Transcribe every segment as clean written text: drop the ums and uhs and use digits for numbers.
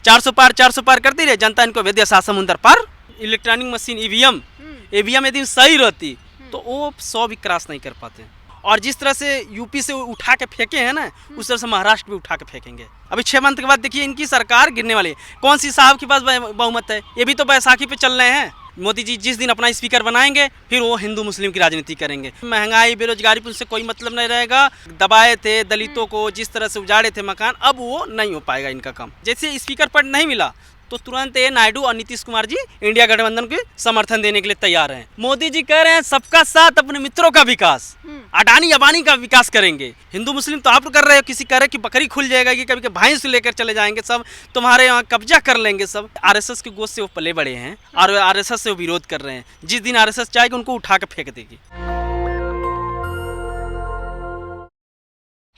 400 पार करती रहे जनता, इनको भेज दिया 7 समुंदर पार। इलेक्ट्रॉनिक मशीन ईवीएम यदि सही रहती तो वो 100 भी क्रॉस नहीं कर पाते। और जिस तरह से यूपी से उठा के फेंके हैं ना, उस तरह से महाराष्ट्र भी उठा के फेंकेंगे। अभी 6 मंथ के बाद देखिए इनकी सरकार गिरने वाली है। कौन सी साहब के पास बहुमत है? ये भी तो बैसाखी पे चल रहे हैं। मोदी जी जिस दिन अपना स्पीकर बनाएंगे फिर वो हिंदू मुस्लिम की राजनीति करेंगे। महंगाई बेरोजगारी पर उनसे कोई मतलब नहीं रहेगा। दबाए थे दलितों को, जिस तरह से उजाड़े थे मकान, अब वो नहीं हो पाएगा इनका काम। जैसे स्पीकर पद नहीं मिला तो तुरंत ये नायडू और नीतीश कुमार जी इंडिया गठबंधन के समर्थन देने के लिए तैयार हैं। मोदी जी कह रहे हैं सबका साथ, अपने मित्रों का विकास, अडानी अबानी का विकास करेंगे। हिंदू मुस्लिम तो आप कर रहे हो, किसी कह रहे कि बकरी खुल जाएगा, कि कभी भैंस लेकर चले जाएंगे, सब तुम्हारे यहाँ कब्जा कर लेंगे। सब आरएसएस के गोद से वो पले बड़े हैं और आरएसएस से वो विरोध कर रहे हैं। जिस दिन आरएसएस चाहेगी उनको उठा के फेंक देगी।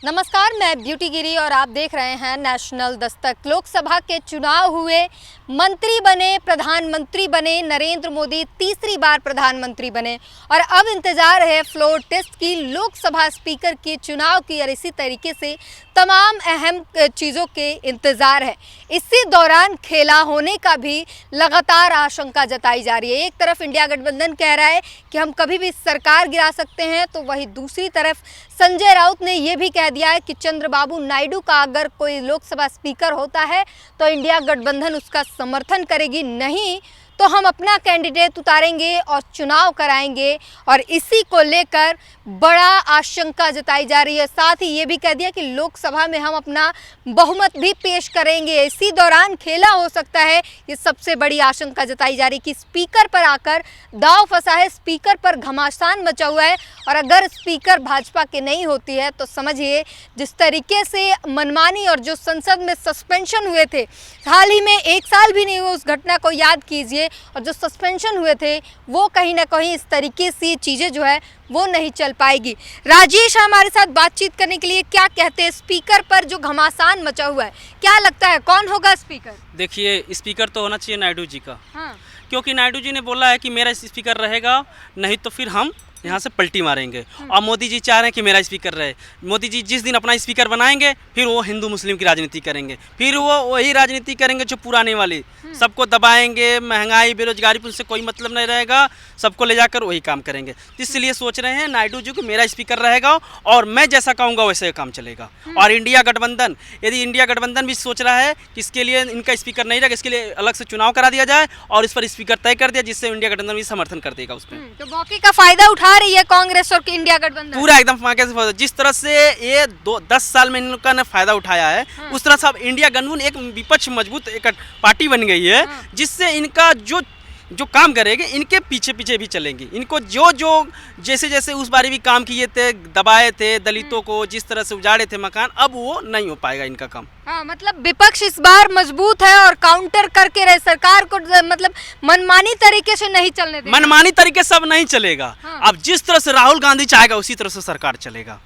नमस्कार, मैं ब्यूटी गिरी और आप देख रहे हैं नेशनल दस्तक। लोकसभा के चुनाव हुए, मंत्री बने, प्रधानमंत्री बने, नरेंद्र मोदी तीसरी बार प्रधानमंत्री बने और अब इंतजार है फ्लोर टेस्ट की, लोकसभा स्पीकर के चुनाव की और इसी तरीके से तमाम अहम चीज़ों के इंतज़ार है। इसी दौरान खेला होने का भी लगातार आशंका जताई जा रही है। एक तरफ इंडिया गठबंधन कह रहा है कि हम कभी भी सरकार गिरा सकते हैं, तो वहीं दूसरी तरफ संजय राउत ने यह भी कह दिया है कि चंद्रबाबू नायडू का अगर कोई लोकसभा स्पीकर होता है तो इंडिया गठबंधन उसका समर्थन करेगी, नहीं तो हम अपना कैंडिडेट उतारेंगे और चुनाव कराएंगे। और इसी को लेकर बड़ा आशंका जताई जा रही है। साथ ही ये भी कह दिया कि लोकसभा में हम अपना बहुमत भी पेश करेंगे। इसी दौरान खेला हो सकता है, ये सबसे बड़ी आशंका जताई जा रही है कि स्पीकर पर आकर दांव फंसा है, स्पीकर पर घमासान मचा हुआ है। और अगर स्पीकर भाजपा के नहीं होती है तो समझिए जिस तरीके से मनमानी और जो संसद में सस्पेंशन हुए थे, हाल ही में 1 साल भी नहीं हुआ उस घटना को याद कीजिए, और जो सस्पेंशन हुए थे वो कहीं ना कहीं इस तरीके से चीज़ें जो है वो नहीं चल पाएगी। राजेश हमारे साथ बातचीत करने के लिए, क्या कहते हैं स्पीकर पर जो घमासान मचा हुआ है, क्या लगता है कौन होगा स्पीकर? देखिए स्पीकर तो होना चाहिए नायडू जी का। हाँ। क्योंकि नायडू जी ने बोला है कि मेरा स्पीकर रहेगा, नहीं तो फिर हम यहाँ से पलटी मारेंगे। और मोदी जी चाह रहे हैं कि मेरा स्पीकर रहे। मोदी जी जिस दिन अपना स्पीकर बनाएंगे फिर वो हिंदू मुस्लिम की राजनीति करेंगे, फिर वो वही राजनीति करेंगे जो पुराने वाली, सबको दबाएंगे, महंगाई बेरोजगारी पर उनसे कोई मतलब नहीं रहेगा, सबको ले जाकर वही काम करेंगे। इसलिए सोच रहे हैं नायडू जी को मेरा स्पीकर रहेगा और मैं जैसा कहूँगा वैसे काम चलेगा। और इंडिया गठबंधन, यदि इंडिया गठबंधन भी सोच रहा है कि इसके लिए इनका स्पीकर नहीं रहेगा, इसके लिए अलग से चुनाव करा दिया जाए और इस पर स्पीकर तय कर दिया, जिससे इंडिया गठबंधन भी समर्थन कर देगा उस पर। तो मौके का फायदा उठा रही है कांग्रेस और इंडिया गठबंधन पूरा एकदम मौके से। जिस तरह से ये 10 साल में इनका ने फायदा उठाया है, उस तरह से अब इंडिया गठबंधन एक विपक्ष मजबूत एक पार्टी बन गई है, जिससे इनका जो काम करेंगे इनके पीछे पीछे भी चलेंगी। इनको जो जैसे जैसे उस बारी भी काम किए थे, दबाए थे दलितों को, जिस तरह से उजाड़े थे मकान, अब वो नहीं हो पाएगा इनका काम। हाँ, मतलब विपक्ष इस बार मजबूत है और काउंटर करके रहे सरकार को, मतलब मनमानी तरीके से नहीं चलने देगा। मनमानी तरीके से अब नहीं चलेगा। अब जिस तरह से राहुल गांधी चाहेगा उसी तरह से सरकार चलेगा।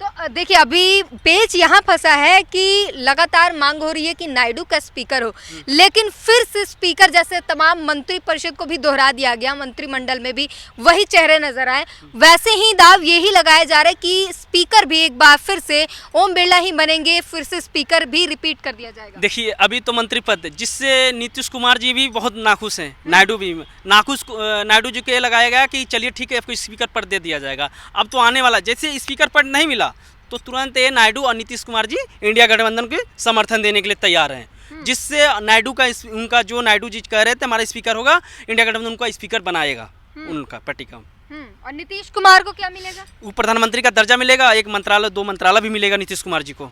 तो देखिए अभी पेच यहाँ फंसा है कि लगातार मांग हो रही है कि नायडू का स्पीकर हो, लेकिन फिर से स्पीकर जैसे तमाम मंत्री परिषद को भी दोहरा दिया गया, मंत्रिमंडल में भी वही चेहरे नजर आए, वैसे ही दाव यही लगाया जा रहा है कि स्पीकर भी एक बार फिर से ओम बिरला ही बनेंगे, फिर से स्पीकर भी रिपीट कर दिया जाएगा। देखिए अभी तो मंत्री पद, जिससे नीतीश कुमार जी भी बहुत नाखुश हैं, नायडू भी नाखुश। नायडू जी को ये लगाया गया कि चलिए ठीक है आपको स्पीकर पद दे दिया जाएगा। अब तो आने वाला, जैसे स्पीकर पद नहीं मिला तो तुरंत ये नायडू और नीतीश कुमार जी इंडिया गठबंधन के समर्थन देने के लिए तैयार हैं, जिससे नायडू का उनका जो नायडू जी कह रहे थे हमारा स्पीकर होगा, इंडिया गठबंधन उनका स्पीकर बनाएगा उनका पार्टी का। और नीतीश कुमार को क्या मिलेगा? वो प्रधानमंत्री का दर्जा मिलेगा, एक मंत्रालय 2 मंत्रालय भी मिलेगा नीतीश कुमार जी को।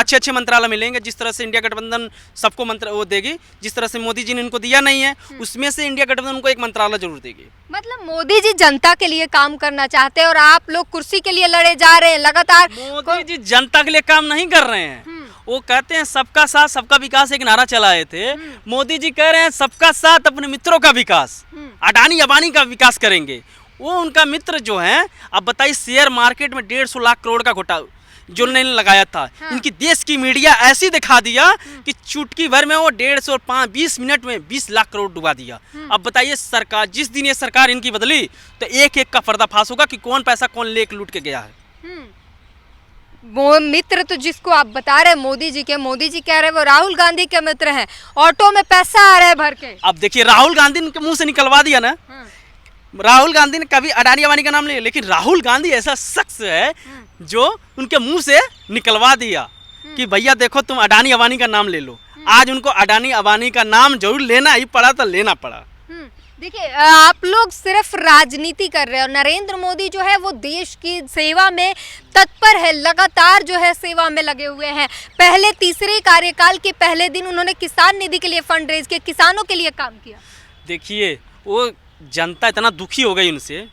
अच्छे मंत्रालय मिलेंगे। जिस तरह से इंडिया गठबंधन सबको वो देगी, जिस तरह से मोदी जी ने इनको दिया नहीं है, उसमें से इंडिया गठबंधन उनको एक मंत्रालय जरूर देगी। मतलब मोदी जी जनता के लिए काम करना चाहते हैं और आप लोग कुर्सी के लिए लड़े जा रहे हैं लगातार। मोदी जी जनता के लिए काम नहीं कर रहे हैं, वो कहते हैं सबका साथ सबका विकास, एक नारा चलाए थे। मोदी जी कह रहे हैं सबका साथ, अपने मित्रों का विकास, अडानी अबानी का विकास करेंगे। वो उनका मित्र जो है, अब बताइए शेयर मार्केट में 150 लाख करोड़ का घोटाला जो उन्होंने लगाया था, इनकी देश की मीडिया ऐसी दिखा दिया कि चुटकी भर में वो 150 मिनट में 20 लाख करोड़ डुबा दिया। अब बताइए सरकार, जिस दिन ये सरकार इनकी बदली तो एक एक का पर्दाफाश होगा कि कौन पैसा कौन लेके लूट के गया है। वो मित्र तो जिसको आप बता रहे हैं मोदी जी के, मोदी जी कह रहे हैं वो राहुल गांधी के मित्र हैं, ऑटो में पैसा आ रहा है भर के। अब देखिए राहुल गांधी ने मुंह से निकलवा दिया ना, राहुल गांधी ने कभी अडानी अबानी का नाम लिया, लेकिन राहुल गांधी ऐसा शख्स है जो उनके मुंह से निकलवा दिया कि भैया देखो तुम अडानी अबानी का नाम ले लो। आज उनको अडानी अबानी का नाम जरूर लेना ही पड़ा, तो लेना पड़ा। देखिए आप लोग सिर्फ राजनीति कर रहे हैं और नरेंद्र मोदी जो है वो देश की सेवा में तत्पर है, लगातार जो है सेवा में लगे हुए हैं। पहले तीसरे कार्यकाल के पहले दिन उन्होंने किसान निधि के लिए फंड रेज किया, किसानों के लिए काम किया। देखिए वो जनता इतना दुखी हो गई उनसे,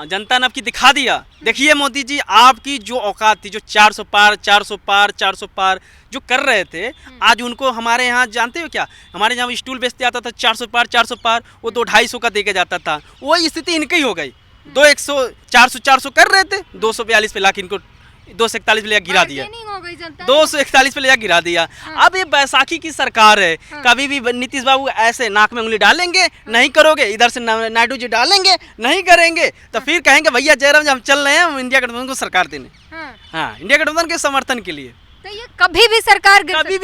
जनता ने आपकी दिखा दिया। देखिए मोदी जी आपकी जो औकात थी, जो 400 पार 400 पार 400 पार जो कर रहे थे, आज उनको हमारे यहाँ जानते हो क्या, हमारे यहाँ स्टूल बेचते आता था 400 पार 400 पार, वो 200-250 का दे के जाता था। वही स्थिति इनकी हो गई, 400 कर रहे थे, 242 पे लाके इनको 241 पे ले गिरा दिया, 241 पे ले गिरा दिया। अब ये बैसाखी की सरकार है, कभी भी नीतीश बाबू ऐसे नाक में उंगली डालेंगे, नहीं करोगे, इधर से नायडू जी डालेंगे, नहीं करेंगे, तो फिर कहेंगे भैया जयराम जी हम चल रहे हैं हम इंडिया गठबंधन को सरकार देने। हाँ, इंडिया गठबंधन के समर्थन के लिए। तो ये कभी भी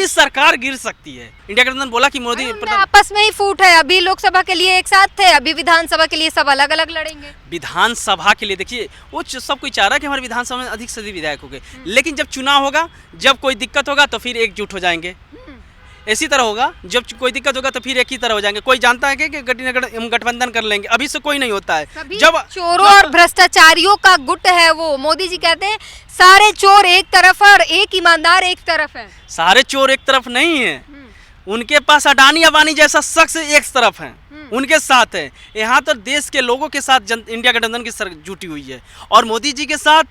सरकार गिर सकती है। इंडिया गठबंधन बोला कि मोदी आपस में ही फूट है, अभी लोकसभा के लिए एक साथ थे, अभी विधानसभा के लिए सब अलग अलग लड़ेंगे। विधानसभा के लिए देखिए वो सब कोई चाह रहा है कि हमारे विधानसभा में अधिक से अधिक विधायक हो गए, लेकिन जब चुनाव होगा, जब कोई दिक्कत होगा तो फिर एकजुट हो जाएंगे। इसी तरह होगा, जब कोई दिक्कत होगा तो फिर एक ही तरह हो जाएंगे। कोई जानता है कि गठबंधन कर लेंगे, अभी से कोई नहीं होता है। जब चोरों और भ्रष्टाचारियों का गुट है वो, मोदी जी कहते हैं सारे चोर एक तरफ है और एक ईमानदार एक तरफ है। सारे चोर एक तरफ नहीं है, उनके पास अडानी अबानी जैसा शख्स एक तरफ है, उनके साथ है। यहाँ तो देश के लोगों के साथ इंडिया गठबंधन की सरकार जुटी हुई है, और मोदी जी के साथ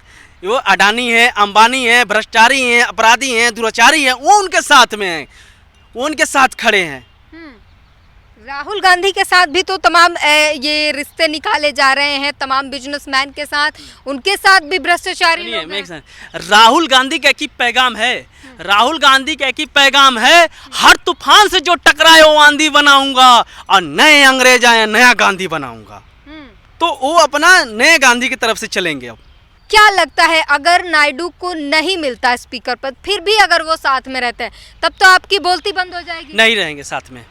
वो अडानी है, अंबानी है, भ्रष्टाचारी हैं, अपराधी हैं, दुराचारी हैं, वो उनके साथ में हैं, वो उनके साथ खड़े हैं। राहुल गांधी के साथ भी तो तमाम ये रिश्ते निकाले जा रहे हैं, तमाम बिजनेसमैन के साथ, उनके साथ भी भ्रष्टाचारी लोग हैं। राहुल गांधी का एक ही पैगाम है, राहुल गांधी का एक ही पैगाम है, हर तूफान से जो टकराए वो आंधी बनाऊंगा और नए अंग्रेज आए नया गांधी बनाऊंगा। तो वो अपना नए गांधी की तरफ से चलेंगे। अब क्या लगता है अगर नायडू को नहीं मिलता स्पीकर पद, फिर भी अगर वो साथ में रहते हैं, तब तो आपकी बोलती बंद हो जाएगी? नहीं रहेंगे साथ में,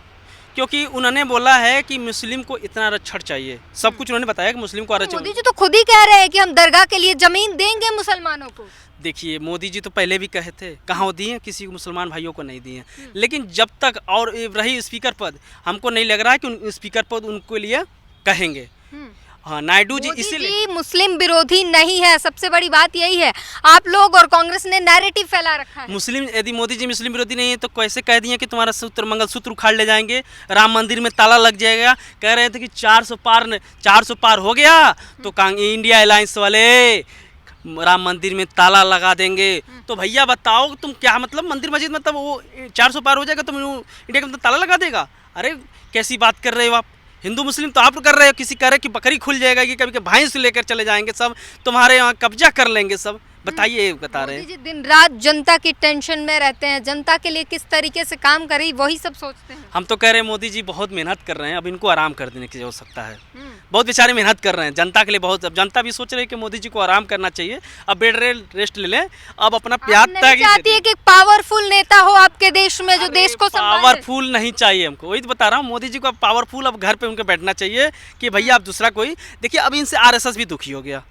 क्योंकि उन्होंने बोला है कि मुस्लिम को इतना आरक्षण चाहिए, सब कुछ उन्होंने बताया कि मुस्लिम को आरक्षण। मोदी जी तो खुद ही कह रहे हैं कि हम दरगाह के लिए जमीन देंगे मुसलमानों को। देखिए मोदी जी तो पहले भी कहे थे, कहाँ वो दिए, किसी को मुसलमान भाइयों को नहीं दिए। लेकिन जब तक और रही स्पीकर पद, हमको नहीं लग रहा है कि स्पीकर पद उनके लिए कहेंगे। हाँ, नायडू जी इसीलिए मुस्लिम विरोधी नहीं है, सबसे बड़ी बात यही है। आप लोग और कांग्रेस ने नैरेटिव फैला रखा है। मुस्लिम, यदि मोदी जी मुस्लिम विरोधी नहीं है तो कैसे कह दिए कि तुम्हारा सूत्र मंगलसूत्र उखाड़ ले जाएंगे, राम मंदिर में ताला लग जाएगा। कह रहे थे कि 400 पार हो गया तो इंडिया अलायंस वाले राम मंदिर में ताला लगा देंगे। तो भैया बताओ तुम क्या मतलब, मंदिर मस्जिद मतलब वो 400 पार हो जाएगा तो इंडिया का ताला लगा देगा? अरे कैसी बात कर रहे हो आप? हिंदू मुस्लिम तो आप कर रहे हो, किसी कह रहे कि बकरी खुल जाएगा, कि कभी भैंस लेकर चले जाएंगे, सब तुम्हारे यहाँ कब्जा कर लेंगे सब। बताइए, बता रहे हैं दिन रात जनता की टेंशन में रहते हैं, जनता के लिए किस तरीके से काम करें वही सब सोचते हैं। हम तो कह रहे हैं मोदी जी बहुत मेहनत कर रहे हैं, अब इनको आराम कर देने की आवश्यकता है। बहुत बेचारे मेहनत कर रहे हैं जनता के लिए बहुत, अब जनता भी सोच रही है कि मोदी जी को आराम करना चाहिए, अब बेड रेस्ट ले लें, अब अपना प्यार चाहती है कि पावरफुल नेता हो आपके देश में जो देश को पावरफुल नहीं चाहिए हमको, वही तो बता रहा हूँ। मोदी जी को पावरफुल अब घर पे उनके बैठना चाहिए कि भैया अब दूसरा कोई देखिए। अब इनसे आरएसएस भी दुखी हो गया,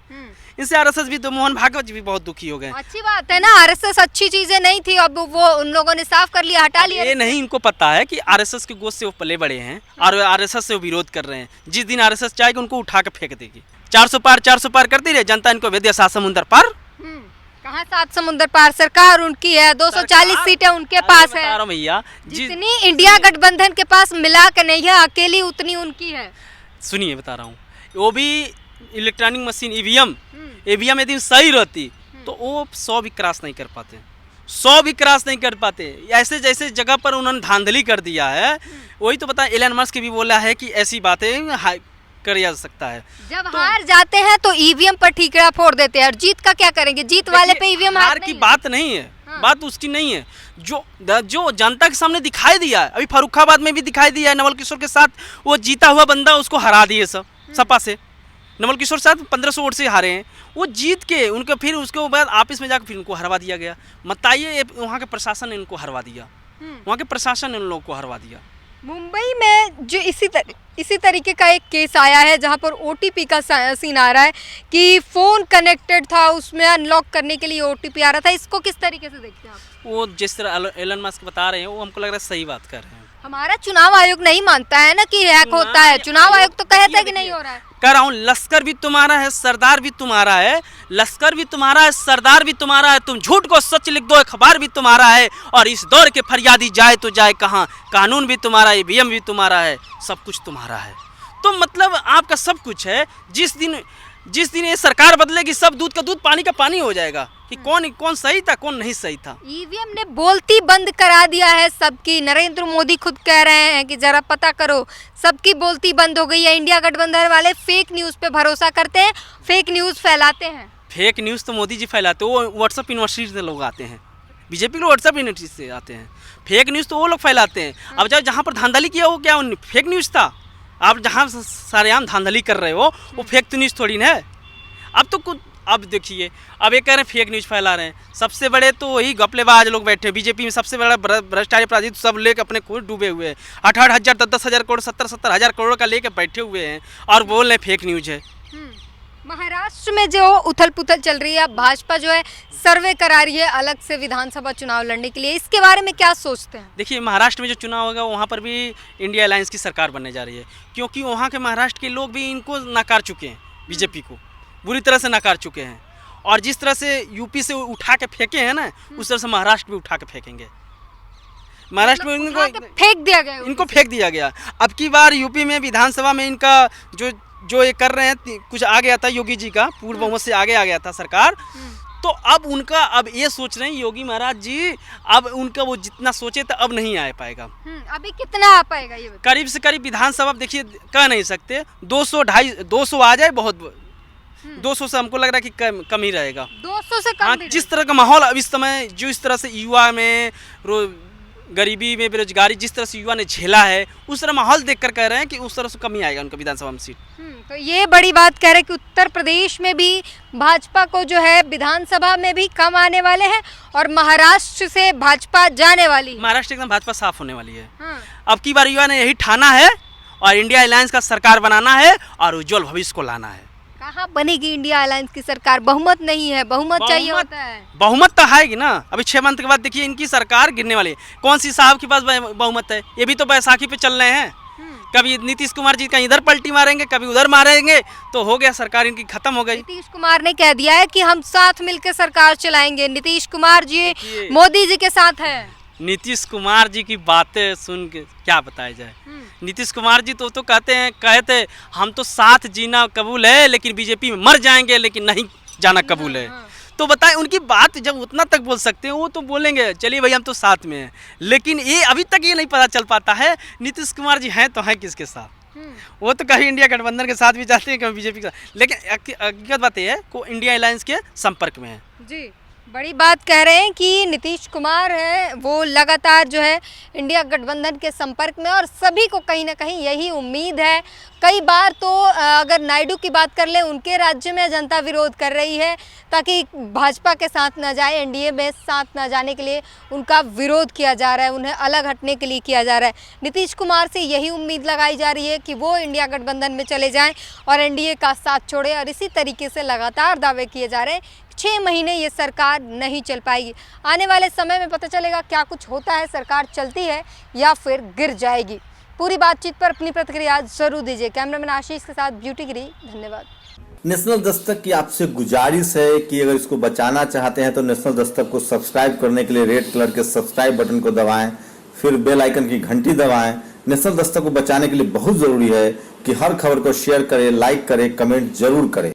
इनसे आरएसएस भी, तो मोहन भागवत जी भी बहुत दुखी हो गए। अच्छी बात है ना, आरएसएस अच्छी चीजें नहीं थी, अब वो उन लोगों ने साफ कर लिया, हटा लिया। ये नहीं इनको पता है कि आरएसएस के गोद से वो पले बड़े हैं और आरएसएस से वो विरोध कर रहे हैं। जिस दिन आरएसएस चाहेगी उनको उठा के फेंक देगी। 400 पार करती रहे जनता, इनको विद्या 7 समुंदर पार। कहाँ 7 समुंदर पार? सरकार उनकी है, 240 सीटें उनके पास है भैया। जितनी इंडिया गठबंधन के पास मिला के नहीं है, अकेली उतनी उनकी है। सुनिए बता रहा हूँ, वो भी इलेक्ट्रॉनिक मशीन ईवीएम यदि सही रहती तो वो 100 भी क्रॉस नहीं कर पाते, 100 भी क्रॉस नहीं कर पाते। ऐसे जैसे जगह पर उन्होंने धांधली कर दिया है, वही तो पता है। एलन मस्क भी बोला है कि ऐसी बातें कर जा सकता है। जब हार जाते हैं तो ईवीएम पर ठीकरा फोड़ देते हैं, और जीत का क्या करेंगे? जीत वाले पे ईवीएम हार की बात नहीं है। बात उसकी नहीं है, जो जनता के सामने दिखाई दिया है। अभी फर्रुखाबाद में भी दिखाई दिया है, नवल किशोर के साथ वो जीता हुआ बंदा उसको हरा दिए सब सपा से। नवल किशोर साहब 1500 वोट से हारे हैं, वो जीत के उनको फिर उसके बाद आपस में जाकर फिर उनको हरवा दिया गया। बताइए वहाँ के प्रशासन ने इनको हरवा दिया, वहाँ के प्रशासन ने उन लोगों को हरवा दिया। मुंबई में जो इसी तरीके का एक केस आया है जहां पर ओटीपी का सीन आ रहा है कि फ़ोन कनेक्टेड था, उसमें अनलॉक करने के लिए ओटीपी आ रहा था, इसको किस तरीके से देखते हैं आप? वो जिस तरह एलन मस्क बता रहे हैं वो हमको लग रहा है सही बात कर रहे हैं। हमारा चुनाव आयोग नहीं मानता है ना कि हैक होता है, चुनाव आयोग तो कहता है कि नहीं हो रहा है। कह रहा हूँ लश्कर भी तुम्हारा है, सरदार भी तुम्हारा है, लश्कर भी तुम्हारा है, सरदार भी तुम्हारा है, तुम झूठ को सच लिख दो, अखबार भी तुम्हारा है, और इस दौर के फरियादी जाए तो जाए कहाँ, कानून भी तुम्हारा, ईवीएम भी तुम्हारा है, सब कुछ तुम्हारा है। तो मतलब आपका सब कुछ है। जिस दिन ये सरकार बदलेगी सब दूध का दूध पानी का पानी हो जाएगा कि कौन सही था कौन नहीं सही था। ईवीएम ने बोलती बंद करा दिया है सबकी। नरेंद्र मोदी खुद कह रहे हैं कि जरा पता करो, सबकी बोलती बंद हो गई है। इंडिया गठबंधन वाले फेक न्यूज़ पे भरोसा करते हैं, फेक न्यूज़ फैलाते हैं। फेक न्यूज़ तो मोदी जी फैलाते, वो व्हाट्सअप यूनिवर्सिटी से लोग आते हैं, बीजेपी लोग व्हाट्सअप यूनिवर्सिटी से आते हैं। फेक न्यूज़ तो वो लोग फैलाते हैं। अब जहाँ पर धांधली किया वो क्या फेक न्यूज़ था? आप जहाँ सरेआम धांधली कर रहे हो वो फेक तो न्यूज़ थोड़ी ना है। अब तो कुछ अब देखिए, अब ये कह रहे हैं फेक न्यूज़ फैला रहे हैं। सबसे बड़े तो वही घपलेबाज लोग बैठे हैं बीजेपी में, सबसे बड़ा भ्रष्टाचारी अपराधी तो सब लेकर अपने को डूबे हुए हैं। 8,000 10,000 करोड़ 70,000 करोड़ का लेकर बैठे हुए हैं और बोल रहे फेक न्यूज़ है। महाराष्ट्र में जो उथल पुथल चल रही है, भाजपा जो है सर्वे करा रही है अलग से विधानसभा चुनाव लड़ने के लिए, इसके बारे में क्या सोचते हैं? देखिए महाराष्ट्र में जो चुनाव होगा वहाँ पर भी इंडिया अलायंस की सरकार बनने जा रही है, क्योंकि वहाँ के महाराष्ट्र के लोग भी इनको नकार चुके हैं, बीजेपी को बुरी तरह से नकार चुके हैं। और जिस तरह से यूपी से उठा के फेंके हैं ना, उस तरह से महाराष्ट्र में उठा के फेंकेंगे। महाराष्ट्र में इनको फेंक दिया गया, इनको फेंक दिया गया। अब की बार यूपी में विधानसभा में इनका जो ये कर रहे हैं, कुछ आ गया था योगी जी का, पूर्ण बहुमत से आगे आ गया था सरकार, तो अब ये सोच रहे हैं योगी महाराज जी, अब उनका वो जितना सोचे तो अब नहीं आ पाएगा। अभी कितना आ पाएगा ये? करीब से करीब विधानसभा देखिए कह नहीं सकते, 200 आ जाए बहुत, 200 से हमको लग रहा है कि कम ही रहेगा। 200 से कम? जिस तरह का माहौल अब इस समय, जो इस तरह से युवा में गरीबी में बेरोजगारी जिस तरह से युवा ने झेला है, उस तरह माहौल देखकर कह रहे हैं कि उस तरह से कमी आएगा उनका विधानसभा में सीट। तो ये बड़ी बात कह रहे हैं कि उत्तर प्रदेश में भी भाजपा को जो है विधानसभा में भी कम आने वाले हैं और महाराष्ट्र से भाजपा जाने वाली है। महाराष्ट्र एकदम भाजपा साफ होने वाली है। अब की बार युवा ने यही ठाना है और इंडिया अलायंस का सरकार बनाना है और उज्जवल भविष्य को लाना है। कहाँ बनेगी इंडिया अलायंस की सरकार? बहुमत नहीं है, बहुमत चाहिए होता है। बहुमत तो आएगी ना, अभी 6 मंथ के बाद देखिए इनकी सरकार गिरने वाली है। कौन सी साहब के पास बहुमत है? ये भी तो बैसाखी पे चल रहे हैं। कभी नीतीश कुमार जी कहीं इधर पलटी मारेंगे, कभी उधर मारेंगे, तो हो गया सरकार इनकी खत्म हो गई। नीतीश कुमार ने कह दिया है कि हम साथ मिलकर सरकार चलाएंगे। नीतीश कुमार जी मोदी जी के साथ है। नीतीश कुमार जी की बातें सुन के क्या बताया जाए। नीतीश कुमार जी तो कहते हम तो साथ जीना कबूल है, लेकिन बीजेपी में मर जाएंगे, लेकिन नहीं जाना कबूल है। तो बताएं, उनकी बात जब उतना तक बोल सकते हैं वो तो बोलेंगे चलिए भाई हम तो साथ में हैं, लेकिन ये अभी तक ये नहीं पता चल पाता है नीतीश कुमार जी हैं तो हैं किसके साथ। वो तो कभी इंडिया गठबंधन के साथ भी जाते हैं, कभी बीजेपी के साथ, लेकिन हकीकत बात ये है को इंडिया अलायंस के संपर्क में है। जी, बड़ी बात कह रहे हैं कि नीतीश कुमार है वो लगातार जो है इंडिया गठबंधन के संपर्क में, और सभी को कहीं ना कहीं यही उम्मीद है। कई बार तो अगर नायडू की बात कर लें, उनके राज्य में जनता विरोध कर रही है ताकि भाजपा के साथ न जाए, एनडीए में साथ न जाने के लिए उनका विरोध किया जा रहा है, उन्हें अलग हटने के लिए किया जा रहा है। नीतीश कुमार से यही उम्मीद लगाई जा रही है कि वो इंडिया गठबंधन में चले जाएं और एनडीए का साथ छोड़े, और इसी तरीके से लगातार दावे किए जा रहे हैं। 6 महीने ये सरकार नहीं चल पाएगी। आने वाले समय में पता चलेगा क्या कुछ होता है, सरकार चलती है या फिर गिर जाएगी। पूरी बातचीत पर अपनी प्रतिक्रिया जरूर दीजिए। कैमरामैन आशीष के साथ ब्यूटी गिरी, धन्यवाद। नेशनल दस्तक की आपसे गुजारिश है कि अगर इसको बचाना चाहते हैं तो नेशनल दस्तक को सब्सक्राइब करने के लिए रेड कलर के सब्सक्राइब बटन को दबाएं, फिर बेल आइकन की घंटी दबाएं। नेशनल दस्तक को बचाने के लिए बहुत जरूरी है कि हर खबर को शेयर करें, लाइक करें, कमेंट जरूर करें।